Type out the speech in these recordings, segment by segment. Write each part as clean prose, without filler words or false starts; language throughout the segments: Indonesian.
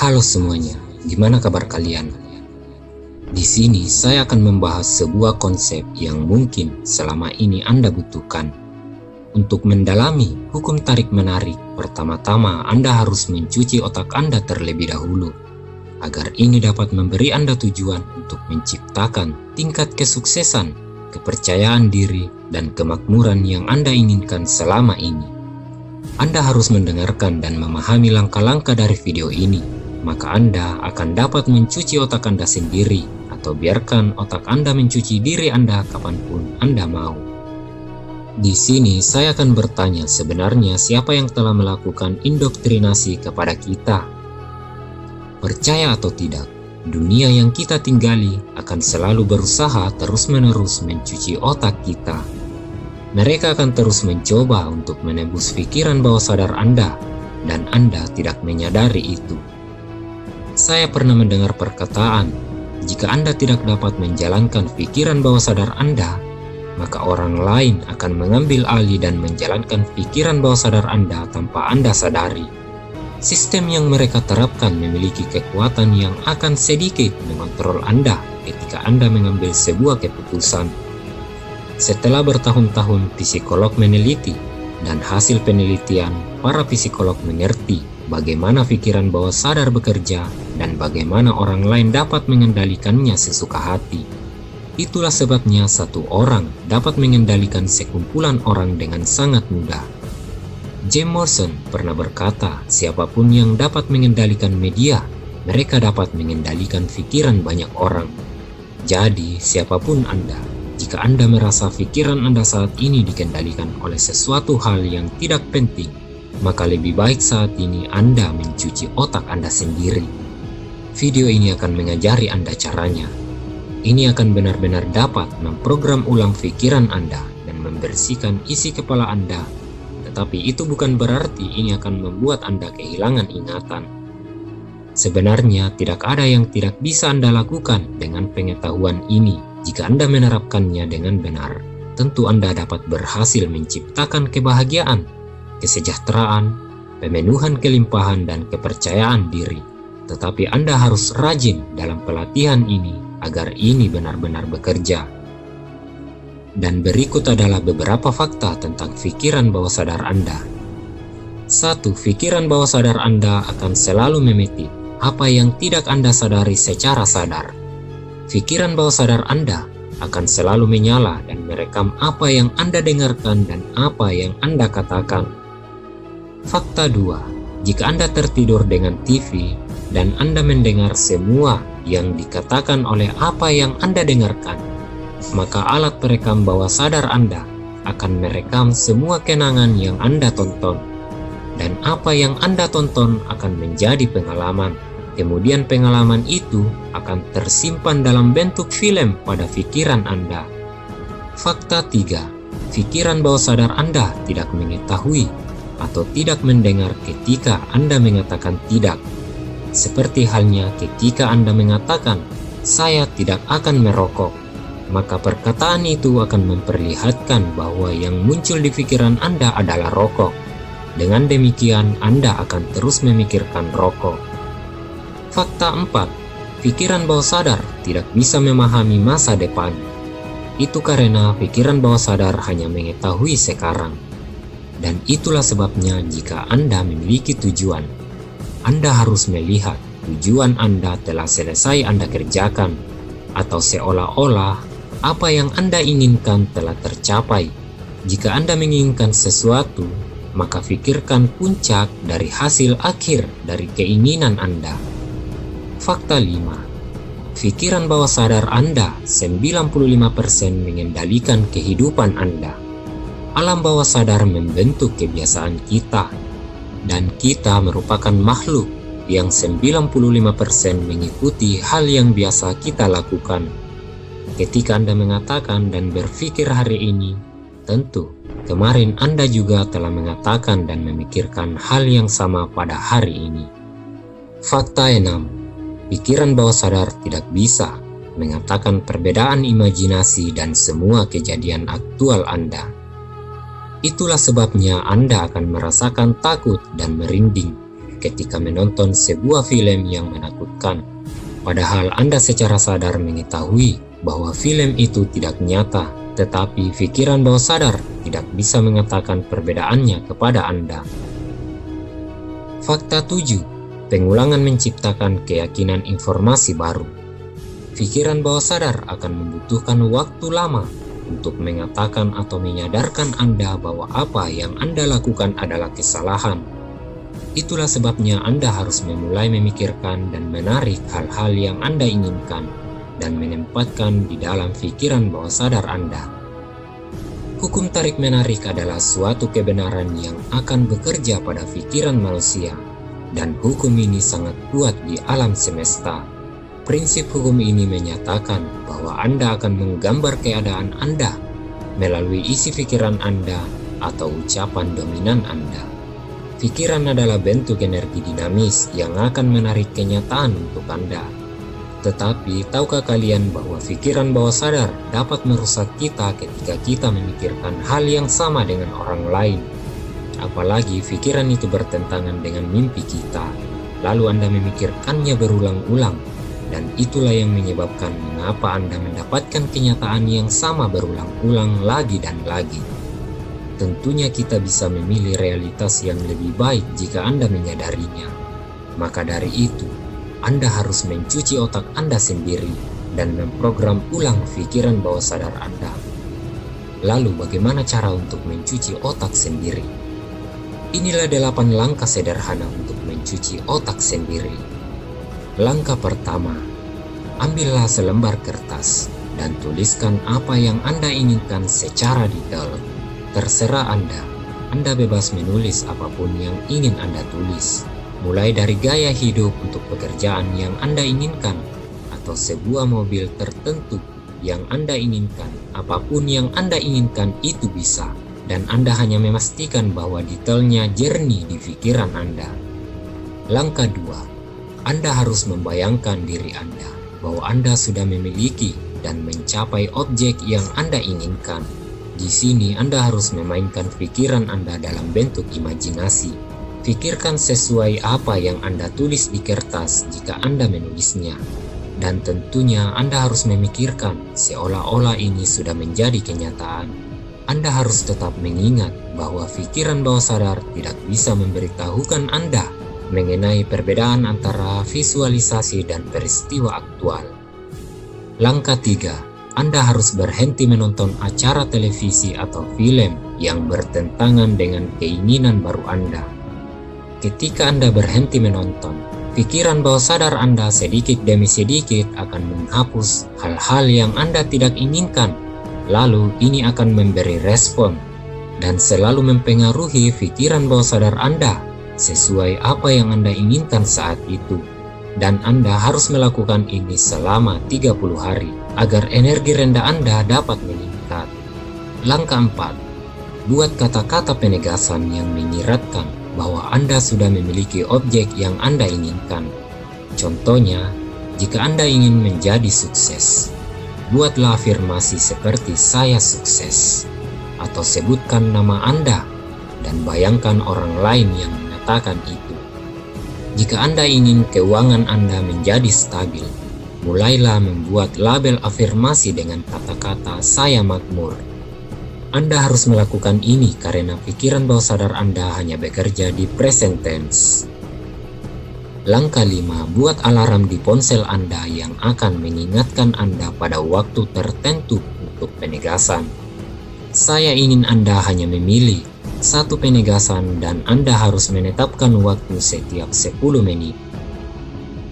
Halo semuanya, gimana kabar kalian? Di sini saya akan membahas sebuah konsep yang mungkin selama ini Anda butuhkan. Untuk mendalami hukum tarik-menarik, pertama-tama Anda harus mencuci otak Anda terlebih dahulu, agar ini dapat memberi Anda tujuan untuk menciptakan tingkat kesuksesan, kepercayaan diri, dan kemakmuran yang Anda inginkan selama ini. Anda harus mendengarkan dan memahami langkah-langkah dari video ini, maka Anda akan dapat mencuci otak Anda sendiri, atau biarkan otak Anda mencuci diri Anda kapanpun Anda mau. Di sini saya akan bertanya, sebenarnya siapa yang telah melakukan indoktrinasi kepada kita? Percaya atau tidak, dunia yang kita tinggali akan selalu berusaha terus-menerus mencuci otak kita. Mereka akan terus mencoba untuk menembus pikiran bawah sadar Anda, dan Anda tidak menyadari itu. Saya pernah mendengar perkataan, jika Anda tidak dapat menjalankan pikiran bawah sadar Anda, maka orang lain akan mengambil alih dan menjalankan pikiran bawah sadar Anda tanpa Anda sadari. Sistem yang mereka terapkan memiliki kekuatan yang akan sedikit mengontrol Anda ketika Anda mengambil sebuah keputusan. Setelah bertahun-tahun psikolog meneliti, dan hasil penelitian, para psikolog mengerti bagaimana pikiran bawah sadar bekerja dan bagaimana orang lain dapat mengendalikannya sesuka hati. Itulah sebabnya satu orang dapat mengendalikan sekumpulan orang dengan sangat mudah. Jim Morrison pernah berkata, siapapun yang dapat mengendalikan media, mereka dapat mengendalikan pikiran banyak orang. Jadi, siapapun Anda, jika Anda merasa pikiran Anda saat ini dikendalikan oleh sesuatu hal yang tidak penting, maka lebih baik saat ini Anda mencuci otak Anda sendiri. Video ini akan mengajari Anda caranya. Ini akan benar-benar dapat memprogram ulang pikiran Anda dan membersihkan isi kepala Anda. Tetapi itu bukan berarti ini akan membuat Anda kehilangan ingatan. Sebenarnya tidak ada yang tidak bisa Anda lakukan dengan pengetahuan ini. Jika Anda menerapkannya dengan benar, tentu Anda dapat berhasil menciptakan kebahagiaan, kesejahteraan, pemenuhan kelimpahan, dan kepercayaan diri. Tetapi Anda harus rajin dalam pelatihan ini agar ini benar-benar bekerja. Dan berikut adalah beberapa fakta tentang pikiran bawah sadar Anda. 1. Pikiran bawah sadar Anda akan selalu memetik apa yang tidak Anda sadari secara sadar. Pikiran bawah sadar Anda akan selalu menyala dan merekam apa yang Anda dengarkan dan apa yang Anda katakan. Fakta 2. Jika Anda tertidur dengan TV dan Anda mendengar semua yang dikatakan oleh apa yang Anda dengarkan, maka alat perekam bawah sadar Anda akan merekam semua kenangan yang Anda tonton. Dan apa yang Anda tonton akan menjadi pengalaman. Kemudian pengalaman itu akan tersimpan dalam bentuk film pada pikiran Anda. Fakta 3. Pikiran bawah sadar Anda tidak mengetahui atau tidak mendengar ketika Anda mengatakan tidak. Seperti halnya ketika Anda mengatakan, saya tidak akan merokok, maka perkataan itu akan memperlihatkan bahwa yang muncul di pikiran Anda adalah rokok. Dengan demikian, Anda akan terus memikirkan rokok. Fakta 4. Pikiran bawah sadar tidak bisa memahami masa depan. Itu karena pikiran bawah sadar hanya mengetahui sekarang. Dan itulah sebabnya jika Anda memiliki tujuan, Anda harus melihat tujuan Anda telah selesai Anda kerjakan, atau seolah-olah apa yang Anda inginkan telah tercapai. Jika Anda menginginkan sesuatu, maka pikirkan puncak dari hasil akhir dari keinginan Anda. Fakta 5. Pikiran bawah sadar Anda 95% mengendalikan kehidupan Anda. Alam bawah sadar membentuk kebiasaan kita, dan kita merupakan makhluk yang 95% mengikuti hal yang biasa kita lakukan. Ketika Anda mengatakan dan berpikir hari ini, tentu kemarin Anda juga telah mengatakan dan memikirkan hal yang sama pada hari ini. Fakta 6. Pikiran bawah sadar tidak bisa mengatakan perbedaan imajinasi dan semua kejadian aktual Anda. Itulah sebabnya Anda akan merasakan takut dan merinding ketika menonton sebuah film yang menakutkan. Padahal Anda secara sadar mengetahui bahwa film itu tidak nyata, tetapi pikiran bawah sadar tidak bisa mengatakan perbedaannya kepada Anda. Fakta 7. Pengulangan menciptakan keyakinan informasi baru. Pikiran bawah sadar akan membutuhkan waktu lama untuk mengatakan atau menyadarkan Anda bahwa apa yang Anda lakukan adalah kesalahan. Itulah sebabnya Anda harus memulai memikirkan dan menarik hal-hal yang Anda inginkan dan menempatkan di dalam pikiran bawah sadar Anda. Hukum tarik-menarik adalah suatu kebenaran yang akan bekerja pada pikiran manusia, dan hukum ini sangat kuat di alam semesta. Prinsip hukum ini menyatakan bahwa Anda akan menggambar keadaan Anda melalui isi pikiran Anda atau ucapan dominan Anda. Pikiran adalah bentuk energi dinamis yang akan menarik kenyataan untuk Anda. Tetapi, tahukah kalian bahwa pikiran bawah sadar dapat merusak kita ketika kita memikirkan hal yang sama dengan orang lain? Apalagi pikiran itu bertentangan dengan mimpi kita, lalu Anda memikirkannya berulang-ulang. Dan itulah yang menyebabkan mengapa Anda mendapatkan kenyataan yang sama berulang-ulang lagi dan lagi. Tentunya kita bisa memilih realitas yang lebih baik jika Anda menyadarinya. Maka dari itu, Anda harus mencuci otak Anda sendiri dan memprogram ulang pikiran bawah sadar Anda. Lalu bagaimana cara untuk mencuci otak sendiri? Inilah 8 langkah sederhana untuk mencuci otak sendiri. Langkah pertama, ambillah selembar kertas dan tuliskan apa yang Anda inginkan secara detail. Terserah Anda bebas menulis apapun yang ingin Anda tulis, mulai dari gaya hidup untuk pekerjaan yang Anda inginkan, atau sebuah mobil tertentu yang Anda inginkan. Apapun yang Anda inginkan itu bisa, dan Anda hanya memastikan bahwa detailnya jernih di pikiran Anda. Langkah 2, Anda harus membayangkan diri Anda bahwa Anda sudah memiliki dan mencapai objek yang Anda inginkan. Di sini Anda harus memainkan pikiran Anda dalam bentuk imajinasi. Pikirkan sesuai apa yang Anda tulis di kertas jika Anda menulisnya. Dan tentunya Anda harus memikirkan seolah-olah ini sudah menjadi kenyataan. Anda harus tetap mengingat bahwa pikiran bawah sadar tidak bisa memberitahukan Anda mengenai perbedaan antara visualisasi dan peristiwa aktual. Langkah 3, Anda harus berhenti menonton acara televisi atau film yang bertentangan dengan keinginan baru Anda. Ketika Anda berhenti menonton, pikiran bawah sadar Anda sedikit demi sedikit akan menghapus hal-hal yang Anda tidak inginkan. Lalu ini akan memberi respon dan selalu mempengaruhi pikiran bawah sadar Anda sesuai apa yang Anda inginkan saat itu. Dan Anda harus melakukan ini selama 30 hari agar energi rendah Anda dapat meningkat. Langkah 4, buat kata-kata penegasan yang menyiratkan bahwa Anda sudah memiliki objek yang Anda inginkan. Contohnya, jika Anda ingin menjadi sukses, buatlah afirmasi seperti "saya sukses", atau sebutkan nama Anda dan bayangkan orang lain yang mengatakan itu. Jika Anda ingin keuangan Anda menjadi stabil, mulailah membuat label afirmasi dengan kata-kata "saya makmur". Anda harus melakukan ini karena pikiran bawah sadar Anda hanya bekerja di present tense. Langkah 5, buat alarm di ponsel Anda yang akan mengingatkan Anda pada waktu tertentu untuk penegasan. Saya ingin Anda hanya memilih satu penegasan dan Anda harus menetapkan waktu setiap 10 menit.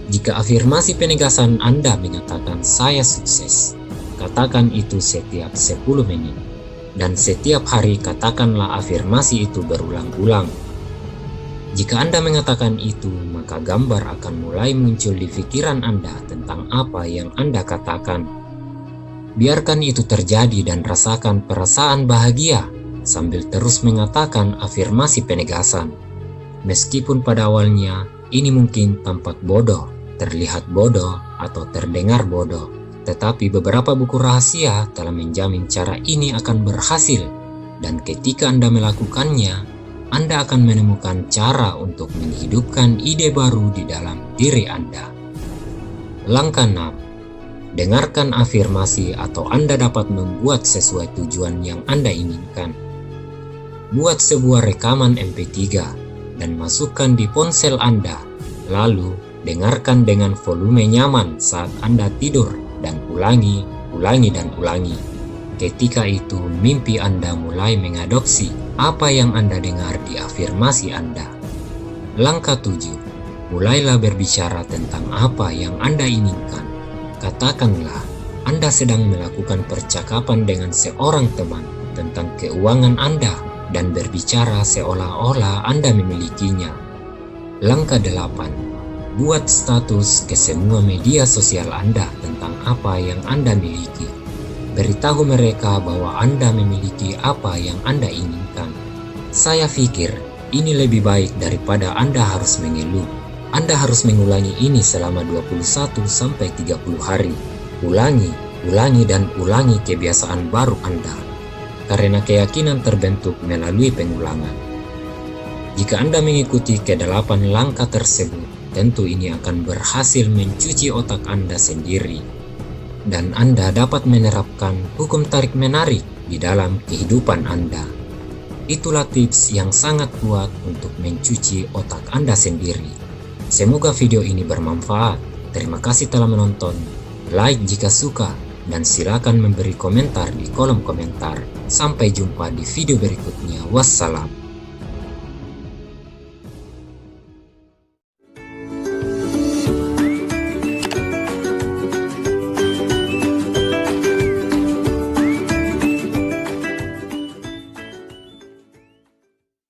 Jika afirmasi penegasan Anda mengatakan "saya sukses", katakan itu setiap 10 menit. Dan setiap hari katakanlah afirmasi itu berulang-ulang. Jika Anda mengatakan itu, maka gambar akan mulai muncul di pikiran Anda tentang apa yang Anda katakan. Biarkan itu terjadi dan rasakan perasaan bahagia sambil terus mengatakan afirmasi penegasan. Meskipun pada awalnya ini mungkin tampak bodoh, terlihat bodoh, atau terdengar bodoh, tetapi beberapa buku rahasia telah menjamin cara ini akan berhasil. Dan ketika Anda melakukannya, Anda akan menemukan cara untuk menghidupkan ide baru di dalam diri Anda. Langkah 6. Dengarkan afirmasi atau Anda dapat membuat sesuai tujuan yang Anda inginkan. Buat sebuah rekaman MP3 dan masukkan di ponsel Anda, lalu dengarkan dengan volume nyaman saat Anda tidur dan ulangi, dan ulangi. Ketika itu, mimpi Anda mulai mengadopsi apa yang Anda dengar di afirmasi Anda. Langkah 7. Mulailah berbicara tentang apa yang Anda inginkan. Katakanlah, Anda sedang melakukan percakapan dengan seorang teman tentang keuangan Anda dan berbicara seolah-olah Anda memilikinya. Langkah 8. Buat status ke semua media sosial Anda tentang apa yang Anda miliki. Beritahu mereka bahwa Anda memiliki apa yang Anda inginkan. Saya pikir ini lebih baik daripada Anda harus mengeluh. Anda harus mengulangi ini selama 21-30 hari. Ulangi, dan ulangi kebiasaan baru Anda. Karena keyakinan terbentuk melalui pengulangan. Jika Anda mengikuti ke-8 langkah tersebut, tentu ini akan berhasil mencuci otak Anda sendiri. Dan Anda dapat menerapkan hukum tarik-menarik di dalam kehidupan Anda. Itulah tips yang sangat kuat untuk mencuci otak Anda sendiri. Semoga video ini bermanfaat. Terima kasih telah menonton. Like jika suka, dan silakan memberi komentar di kolom komentar. Sampai jumpa di video berikutnya. Wassalam.